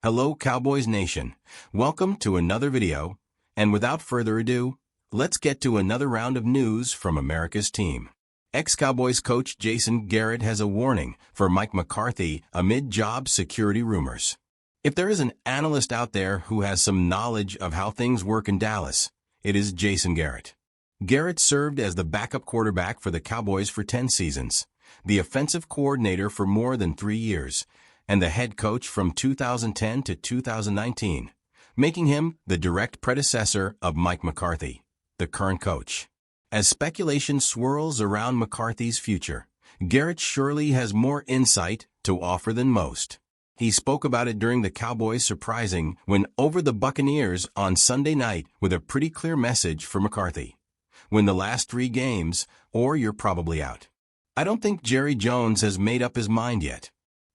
Hello Cowboys Nation, welcome to another video, and without further ado, let's get to another round of news from America's team. Ex-Cowboys coach Jason Garrett has a warning for Mike McCarthy amid job security rumors. If there is an analyst out there who has some knowledge of how things work in Dallas, it is Jason Garrett. Garrett served as the backup quarterback for the Cowboys for 10 seasons, the offensive coordinator for more than 3 years, and the head coach from 2010 to 2019, making him the direct predecessor of Mike McCarthy, the current coach. As speculation swirls around McCarthy's future, Garrett surely has more insight to offer than most. He spoke about it during the Cowboys' surprising win over the Buccaneers on Sunday night with a pretty clear message for McCarthy. Win the last 3 games, or you're probably out. I don't think Jerry Jones has made up his mind yet.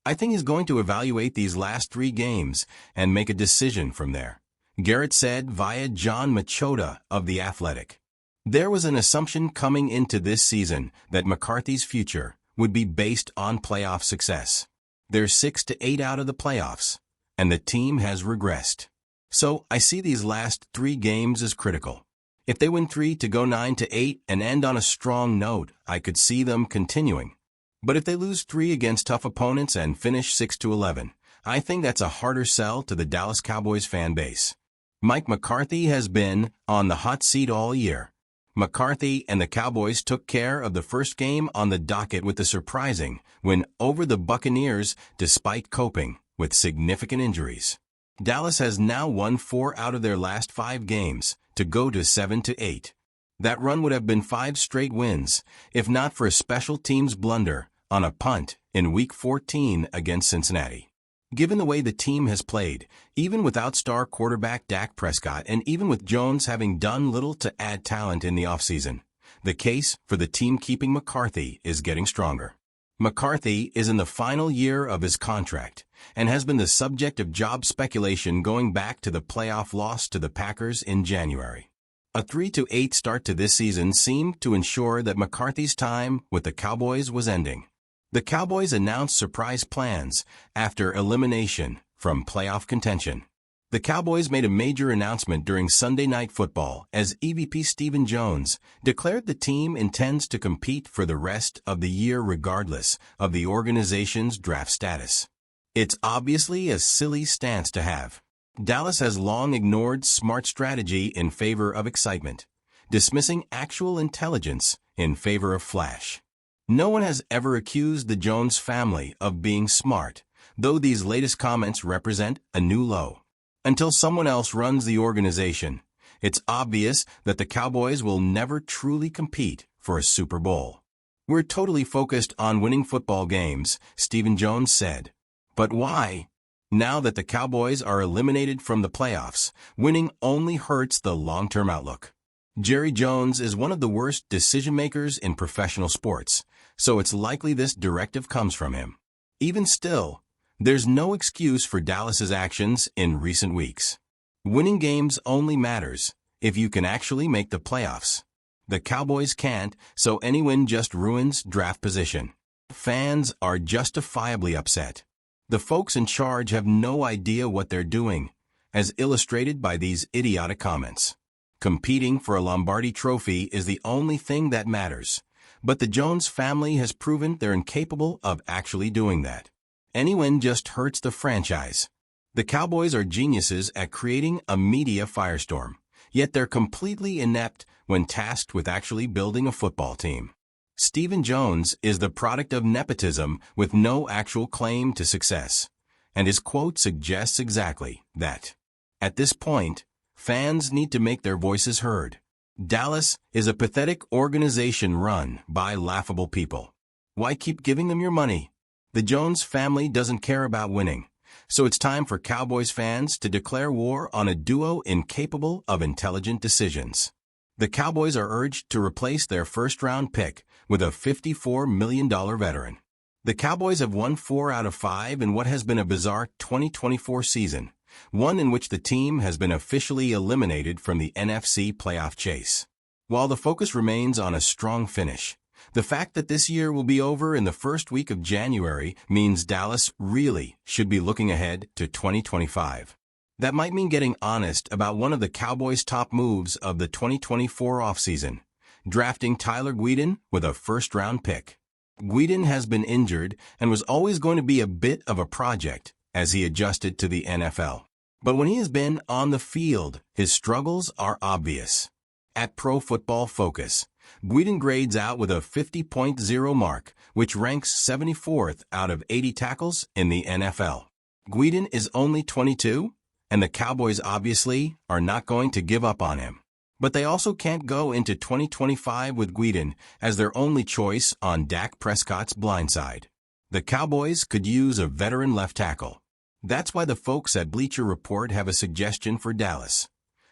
I think he's going to evaluate these last 3 games and make a decision from there, Garrett said via John Machota of The Athletic. There was an assumption coming into this season that McCarthy's future would be based on playoff success. They're 6 to 8 out of the playoffs, and the team has regressed. So I see these last 3 games as critical. If they win 3 to go 9 to 8 and end on a strong note, I could see them continuing. But if they lose 3 against tough opponents and finish 6 to 11, I think that's a harder sell to the Dallas Cowboys fan base. Mike McCarthy has been on the hot seat all year. McCarthy and the Cowboys took care of the first game on the docket with the surprising win over the Buccaneers despite coping with significant injuries. Dallas has now won 4 out of their last 5 games to go to 7 to 8. That run would have been 5 straight wins, if not for a special teams blunder on a punt in Week 14 against Cincinnati. Given the way the team has played, even without star quarterback Dak Prescott and even with Jones having done little to add talent in the offseason, the case for the team keeping McCarthy is getting stronger. McCarthy is in the final year of his contract and has been the subject of job speculation going back to the playoff loss to the Packers in January. A 3 to 8 start to this season seemed to ensure that McCarthy's time with the Cowboys was ending. The Cowboys announced surprise plans after elimination from playoff contention. The Cowboys made a major announcement during Sunday Night Football as EVP Stephen Jones declared the team intends to compete for the rest of the year regardless of the organization's draft status. It's obviously a silly stance to have. Dallas has long ignored smart strategy in favor of excitement, dismissing actual intelligence in favor of flash. No one has ever accused the Jones family of being smart, though these latest comments represent a new low. Until someone else runs the organization, it's obvious that the Cowboys will never truly compete for a Super Bowl. We're totally focused on winning football games, Stephen Jones said. But why? Now that the Cowboys are eliminated from the playoffs, winning only hurts the long-term outlook. Jerry Jones is one of the worst decision-makers in professional sports, so it's likely this directive comes from him. Even still, there's no excuse for Dallas's actions in recent weeks. Winning games only matters if you can actually make the playoffs. The Cowboys can't, so any win just ruins draft position. Fans are justifiably upset. The folks in charge have no idea what they're doing, as illustrated by these idiotic comments. Competing for a Lombardi trophy is the only thing that matters, but the Jones family has proven they're incapable of actually doing that. Any win just hurts the franchise. The Cowboys are geniuses at creating a media firestorm, yet they're completely inept when tasked with actually building a football team. Stephen Jones is the product of nepotism with no actual claim to success, and his quote suggests exactly that. At this point, fans need to make their voices heard. Dallas is a pathetic organization run by laughable people. Why keep giving them your money? The Jones family doesn't care about winning, so it's time for Cowboys fans to declare war on a duo incapable of intelligent decisions. The Cowboys are urged to replace their first-round pick with a $54 million veteran. The Cowboys have won 4 out of 5 in what has been a bizarre 2024 season, one in which the team has been officially eliminated from the NFC playoff chase. While the focus remains on a strong finish, The fact that this year will be over in the first week of January means Dallas really should be looking ahead to 2025. That might mean getting honest about one of the Cowboys' top moves of the 2024 offseason, drafting Tyler Guiden with a first-round pick. Guiden has been injured and was always going to be a bit of a project as he adjusted to the NFL. But when he has been on the field, his struggles are obvious. At Pro Football Focus, Guiden grades out with a 50.0 mark, which ranks 74th out of 80 tackles in the NFL. Guiden is only 22, and the Cowboys obviously are not going to give up on him. But they also can't go into 2025 with Guiden as their only choice on Dak Prescott's blind side. The Cowboys could use a veteran left tackle. That's why the folks at Bleacher Report have a suggestion for Dallas.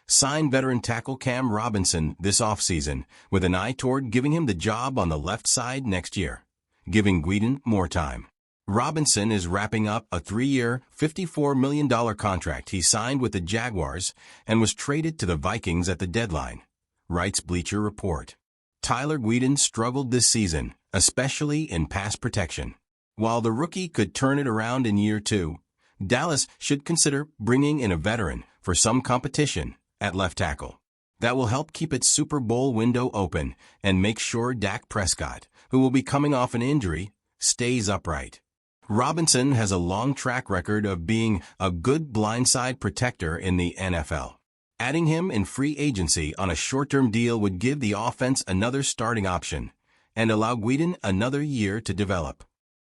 Sign veteran tackle Cam Robinson this offseason with an eye toward giving him the job on the left side next year, giving Guiden more time. Robinson is wrapping up a 3-year, $54 million contract he signed with the Jaguars and was traded to the Vikings at the deadline, writes Bleacher Report. Tyler Guiden struggled this season, especially in pass protection. While the rookie could turn it around in year 2, Dallas should consider bringing in a veteran for some competition at left tackle. That will help keep its Super Bowl window open and make sure Dak Prescott, who will be coming off an injury, stays upright. Robinson has a long track record of being a good blindside protector in the NFL. Adding him in free agency on a short-term deal would give the offense another starting option and allow Guiden another year to develop.